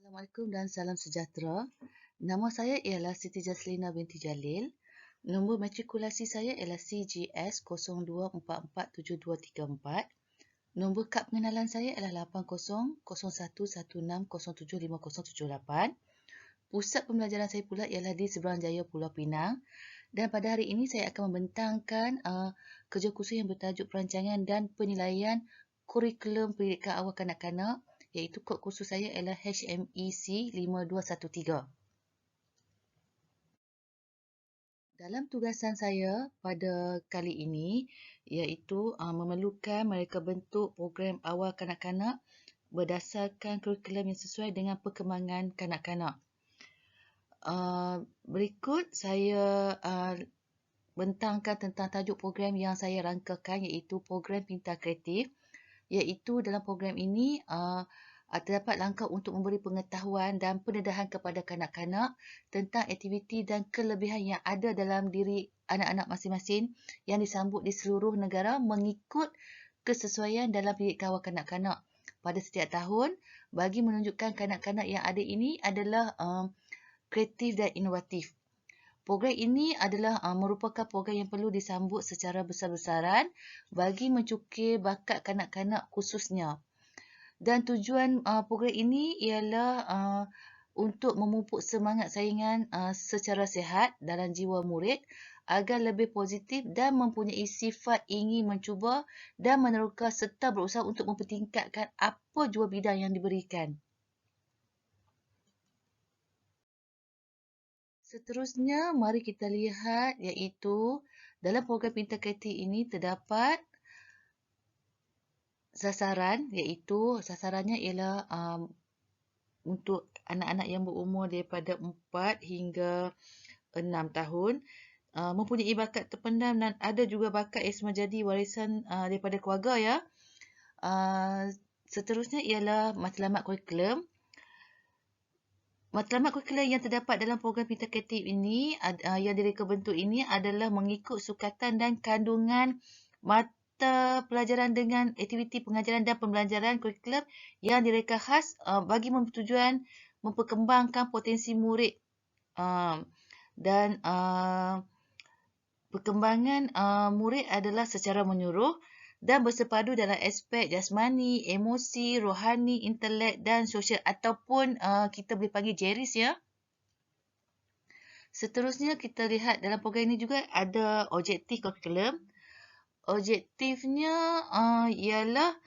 Assalamualaikum dan salam sejahtera. Nama saya ialah Siti Jaslina binti Jalil. Nombor matrikulasi saya ialah CGS 02447234. Nombor kad pengenalan saya ialah 800116075078. Pusat pembelajaran saya pula ialah di Seberang Jaya, Pulau Pinang. Dan pada hari ini saya akan membentangkan kerja kursus yang bertajuk perancangan dan penilaian kurikulum pendidikan awal kanak-kanak, iaitu kod kursus saya ialah HMEC 5213. Dalam tugasan saya pada kali ini, iaitu memerlukan mereka bentuk program awal kanak-kanak berdasarkan kurikulum yang sesuai dengan perkembangan kanak-kanak. Berikut saya bentangkan tentang tajuk program yang saya rangkakan, iaitu program Pintar Kreatif, iaitu dalam program ini terdapat langkah untuk memberi pengetahuan dan pendedahan kepada kanak-kanak tentang aktiviti dan kelebihan yang ada dalam diri anak-anak masing-masing yang disambut di seluruh negara mengikut kesesuaian dalam pendidikan awal kanak-kanak pada setiap tahun, bagi menunjukkan kanak-kanak yang ada ini adalah kreatif dan inovatif. Program ini adalah merupakan program yang perlu disambut secara besar-besaran bagi mencukir bakat kanak-kanak khususnya. Dan tujuan program ini ialah untuk memupuk semangat saingan secara sihat dalam jiwa murid agar lebih positif dan mempunyai sifat ingin mencuba dan meneroka serta berusaha untuk mempertingkatkan apa jua bidang yang diberikan. Seterusnya, mari kita lihat, iaitu dalam program Pintar Kreatif ini terdapat sasaran, iaitu sasarannya ialah untuk anak-anak yang berumur daripada 4 hingga 6 tahun, mempunyai bakat terpendam dan ada juga bakat yang semajadi warisan daripada keluarga, ya. Seterusnya ialah matlamat kurikulum. Matlamat kurikulum yang terdapat dalam program Pintar Kreatif ini, yang direka bentuk ini adalah mengikut sukatan dan kandungan mata pelajaran dengan aktiviti pengajaran dan pembelajaran kurikulum yang direka khas bagi bertujuan memperkembangkan potensi murid dan perkembangan murid adalah secara menyeluruh dan bersepadu dalam aspek jasmani, emosi, rohani, intelek dan sosial, ataupun kita boleh panggil jeris, ya. Seterusnya kita lihat dalam program ini juga ada objektif kurikulum. Objektifnya ialah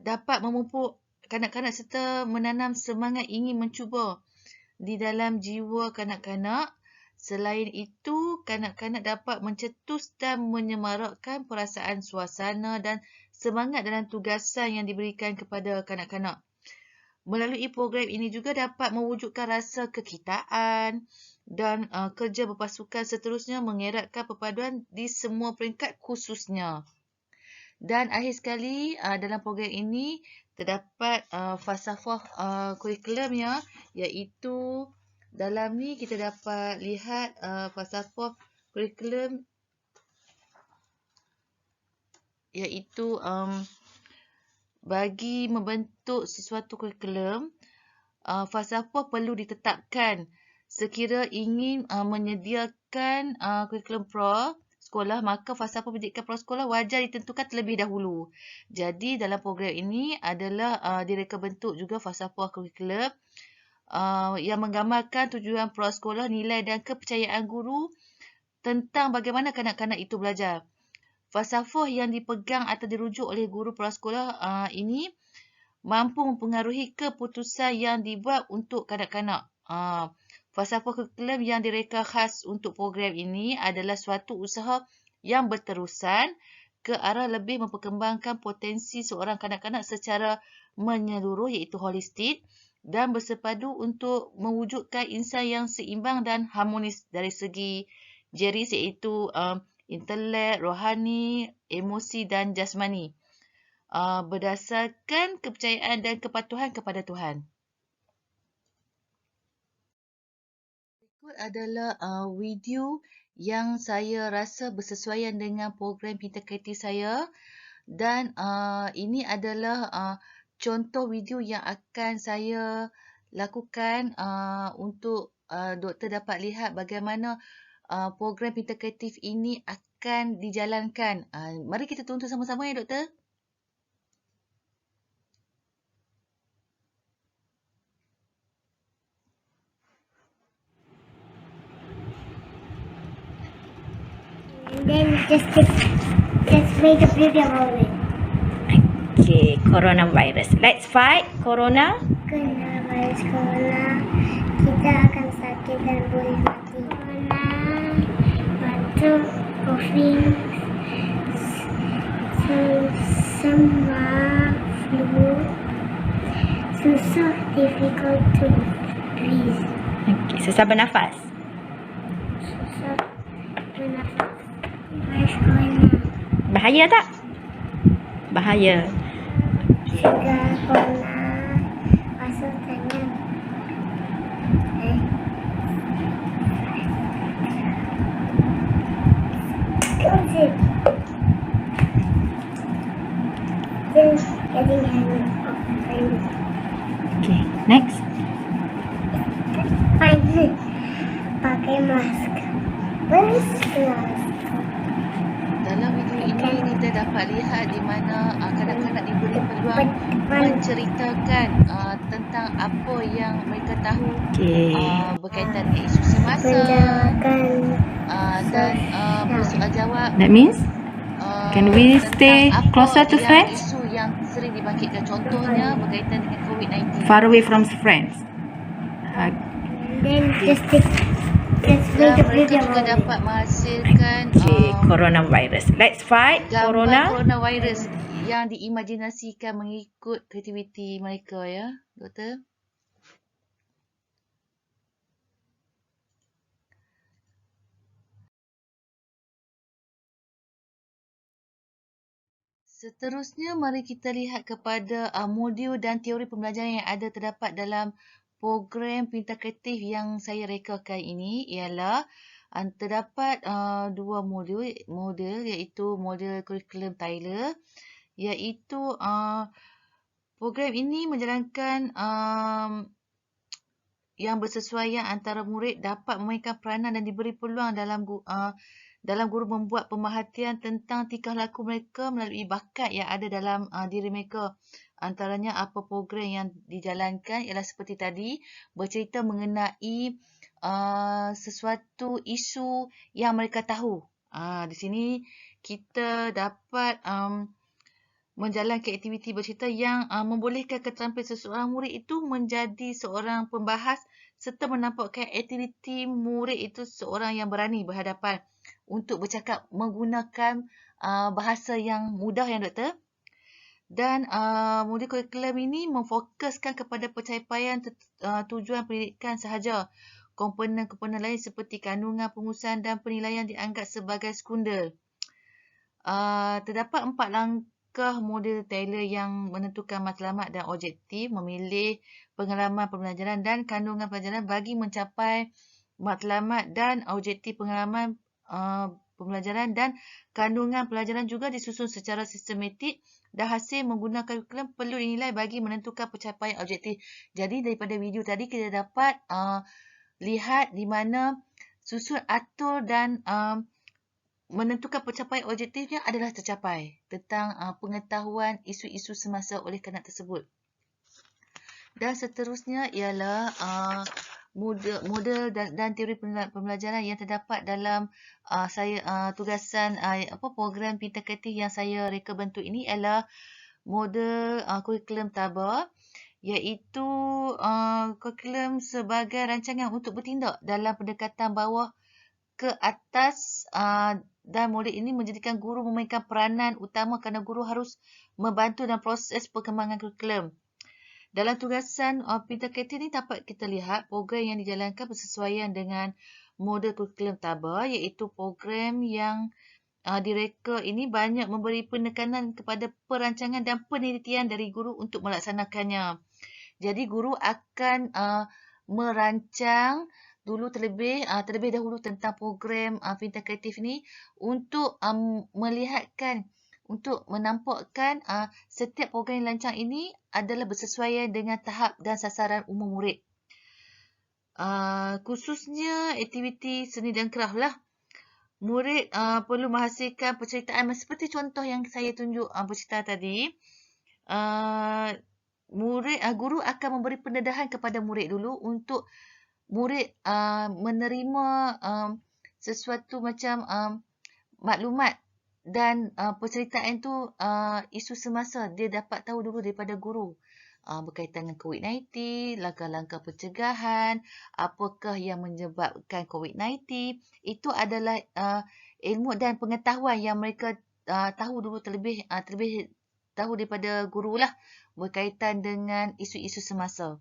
dapat memupuk kanak-kanak serta menanam semangat ingin mencuba di dalam jiwa kanak-kanak. Selain itu, kanak-kanak dapat mencetus dan menyemarakkan perasaan suasana dan semangat dalam tugasan yang diberikan kepada kanak-kanak. Melalui program ini juga dapat mewujudkan rasa kekitaan dan kerja berpasukan, seterusnya mengeratkan perpaduan di semua peringkat khususnya. Dan akhir sekali, dalam program ini terdapat falsafah kurikulum, ya, iaitu dalam ni kita dapat lihat falsafah kurikulum, iaitu bagi membentuk sesuatu kurikulum, falsafah perlu ditetapkan sekira ingin menyediakan kurikulum sekolah, maka falsafah pendidikan sekolah wajar ditentukan terlebih dahulu. Jadi dalam program ini adalah direka bentuk juga falsafah kurikulum yang menggambarkan tujuan prasekolah, nilai dan kepercayaan guru tentang bagaimana kanak-kanak itu belajar. Falsafah yang dipegang atau dirujuk oleh guru prasekolah ini mampu mempengaruhi keputusan yang dibuat untuk kanak-kanak. Falsafah kurikulum yang direka khas untuk program ini adalah suatu usaha yang berterusan ke arah lebih memperkembangkan potensi seorang kanak-kanak secara menyeluruh, iaitu holistik, dan bersepadu untuk mewujudkan insan yang seimbang dan harmonis dari segi jeris, iaitu intelek, rohani, emosi dan jasmani, berdasarkan kepercayaan dan kepatuhan kepada Tuhan. Berikut adalah video yang saya rasa bersesuaian dengan program Pintar Kreatif saya, dan ini adalah contoh video yang akan saya lakukan untuk doktor dapat lihat bagaimana program Pintar Kreatif ini akan dijalankan. Mari kita tonton sama-sama ya doktor. And then just make a video of it. Okay, coronavirus. Let's fight corona. Coronavirus corona, kita akan sakit dan boleh mati. Corona, batuk, coughing, semua, flu, susah, difficult to breathe. Okay, susah bernafas. Susah bernafas. Virus corona. Bahaya tak? Bahaya. Juga corona masuk tangan. Zip. Just getting hand off. Okay, next. Fine. Pakai mask. Where's mask? Dalam video ini kita dapat lihat di mana kanak-kanak diberi peluang menceritakan tentang apa yang mereka tahu Okay. berkaitan dengan isu semasa dan bersoal jawab. That means can we stay tentang apa closer to yang friends? isu yang sering dibangkitkan, contohnya berkaitan dengan COVID-19. Far away from friends. Then just make Dan a mereka video juga of it. dapat menghasilkan Okay, coronavirus. Let's fight gambar corona. coronavirus yang diimajinasikan mengikut kreativiti mereka ya, doktor. Seterusnya, mari kita lihat kepada modul dan teori pembelajaran yang ada terdapat dalam program Pintar Kreatif yang saya rekakan ini ialah terdapat dua modul iaitu modul kurikulum Tyler, iaitu program ini menjalankan yang bersesuaian antara murid dapat memainkan peranan dan diberi peluang dalam guru membuat pemerhatian tentang tingkah laku mereka melalui bakat yang ada dalam diri mereka. Antaranya apa program yang dijalankan ialah seperti tadi, bercerita mengenai sesuatu isu yang mereka tahu. Di sini kita dapat menjalankan aktiviti bercerita yang membolehkan keterampilan seseorang murid itu menjadi seorang pembahas serta menampakkan aktiviti murid itu seorang yang berani berhadapan untuk bercakap menggunakan bahasa yang mudah ya doktor. Dan modul kurikulum ini memfokuskan kepada pencapaian tujuan pendidikan sahaja. Komponen-komponen lain seperti kandungan, pengurusan dan penilaian dianggap sebagai sekunder. Terdapat 4 langkah model Taylor yang menentukan matlamat dan objektif, memilih pengalaman pembelajaran dan kandungan pelajaran bagi mencapai matlamat dan objektif pengalaman pembelajaran dan kandungan pelajaran juga disusun secara sistematik dan hasil menggunakan kurikulum perlu dinilai bagi menentukan pencapaian objektif. Jadi daripada video tadi kita dapat lihat di mana susun, atur dan menentukan pencapaian objektifnya adalah tercapai tentang pengetahuan isu-isu semasa oleh kanak tersebut. Dan seterusnya ialah model dan teori pembelajaran yang terdapat dalam tugasan program Pintar Kreatif yang saya reka bentuk ini ialah model kurikulum Tabah, iaitu kurikulum sebagai rancangan untuk bertindak dalam pendekatan bawah ke atas dan model ini menjadikan guru memainkan peranan utama kerana guru harus membantu dalam proses perkembangan kurikulum. Dalam tugasan Pintar Kreatif ini dapat kita lihat program yang dijalankan bersesuaian dengan model kurikulum Tabah, iaitu program yang direka ini banyak memberi penekanan kepada perancangan dan penelitian dari guru untuk melaksanakannya. Jadi guru akan merancang dulu terlebih dahulu tentang program Pintar Kreatif ini untuk melihatkan untuk menampakkan setiap program yang lancang ini adalah bersesuaian dengan tahap dan sasaran umur murid. Khususnya aktiviti seni dan kraf lah. Murid perlu menghasilkan penceritaan seperti contoh yang saya tunjuk bercerita tadi. Guru akan memberi pendedahan kepada murid dulu untuk murid menerima sesuatu macam maklumat dan penceritaan tu isu semasa dia dapat tahu dulu daripada guru. Berkaitan dengan COVID-19, langkah-langkah pencegahan, apakah yang menyebabkan COVID-19. Itu adalah ilmu dan pengetahuan yang mereka tahu dulu terlebih tahu daripada guru lah berkaitan dengan isu-isu semasa.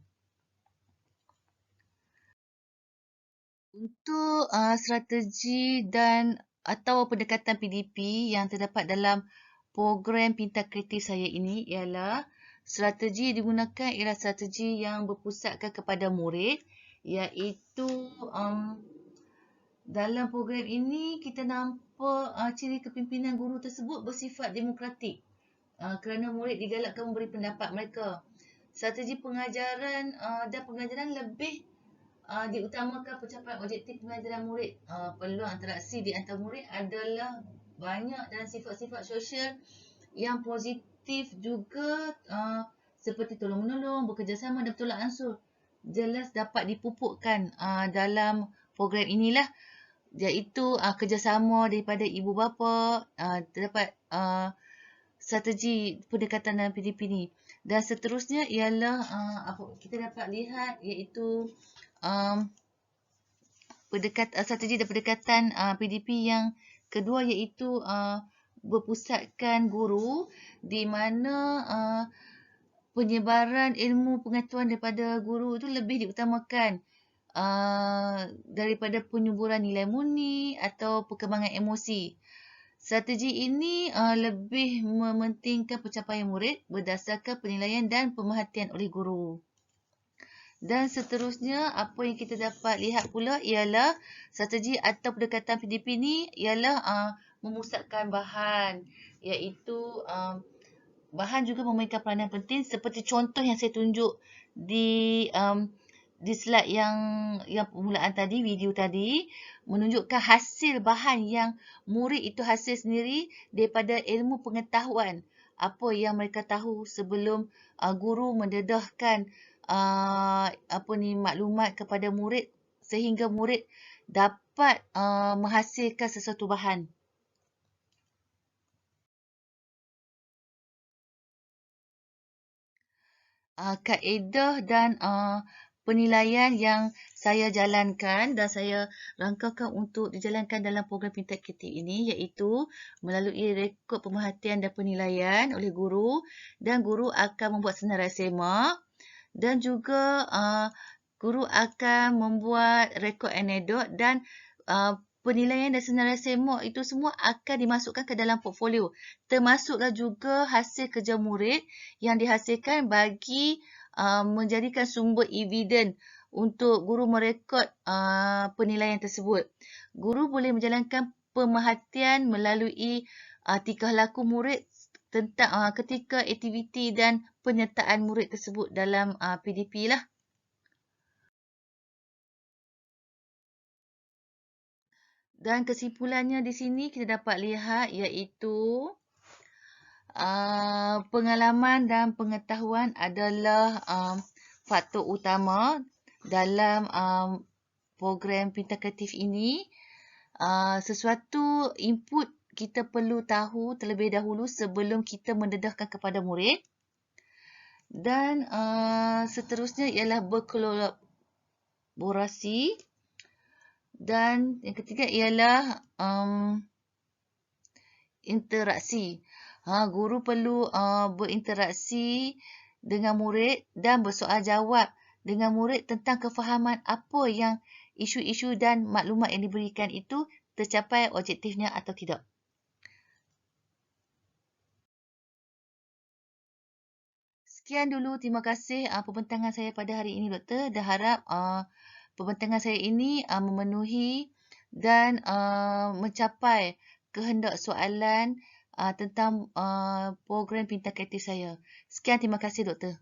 Untuk strategi dan atau pendekatan PDP yang terdapat dalam program Pintar Kreatif saya ini ialah strategi yang digunakan ialah strategi yang berpusatkan kepada murid, iaitu dalam program ini kita nampak ciri kepimpinan guru tersebut bersifat demokratik kerana murid digalakkan memberi pendapat mereka. Strategi pengajaran dan pengajaran lebih diutamakan pencapaian objektif pengajaran murid. Peluang interaksi di antara murid adalah banyak dan sifat-sifat sosial yang positif juga seperti tolong-menolong, bekerjasama dan bertolak ansur jelas dapat dipupukkan dalam program inilah, iaitu kerjasama daripada ibu bapa, terdapat strategi pendekatan dalam PDP ni. Dan seterusnya ialah kita dapat lihat iaitu strategi dan pendekatan PDP yang kedua iaitu berpusatkan guru, di mana penyebaran ilmu pengetahuan daripada guru itu lebih diutamakan daripada penyuburan nilai murni atau perkembangan emosi. Strategi ini lebih mementingkan pencapaian murid berdasarkan penilaian dan pemerhatian oleh guru. Dan seterusnya, apa yang kita dapat lihat pula ialah strategi atau pendekatan PDP ni ialah memusatkan bahan, iaitu bahan juga memainkan peranan penting seperti contoh yang saya tunjuk di slide yang permulaan tadi, video tadi, menunjukkan hasil bahan yang murid itu hasil sendiri daripada ilmu pengetahuan apa yang mereka tahu sebelum guru mendedahkan maklumat kepada murid sehingga murid dapat menghasilkan sesuatu bahan. Kaedah dan penilaian yang saya jalankan dan saya rangkakan untuk dijalankan dalam program Pintar Kreatif ini iaitu melalui rekod pemerhatian dan penilaian oleh guru, dan guru akan membuat senarai semak, dan juga guru akan membuat rekod anekdot, dan penilaian dan senarai semak itu semua akan dimasukkan ke dalam portfolio. Termasuklah juga hasil kerja murid yang dihasilkan bagi menjadikan sumber eviden untuk guru merekod penilaian tersebut. Guru boleh menjalankan pemerhatian melalui tingkah laku murid tentang ketika aktiviti dan penyertaan murid tersebut dalam PDP lah. Dan kesimpulannya di sini kita dapat lihat iaitu pengalaman dan pengetahuan adalah faktor utama dalam program Pintar Kreatif ini. Sesuatu input kita perlu tahu terlebih dahulu sebelum kita mendedahkan kepada murid. Dan seterusnya ialah berkolaborasi. Dan yang ketiga ialah interaksi. Guru perlu berinteraksi dengan murid dan bersoal jawab dengan murid tentang kefahaman apa yang isu-isu dan maklumat yang diberikan itu tercapai objektifnya atau tidak. Sekian dulu, terima kasih pembentangan saya pada hari ini, Doktor. Dan harap pembentangan saya ini memenuhi dan mencapai kehendak soalan tentang program Pintar Kreatif saya. Sekian, terima kasih doktor.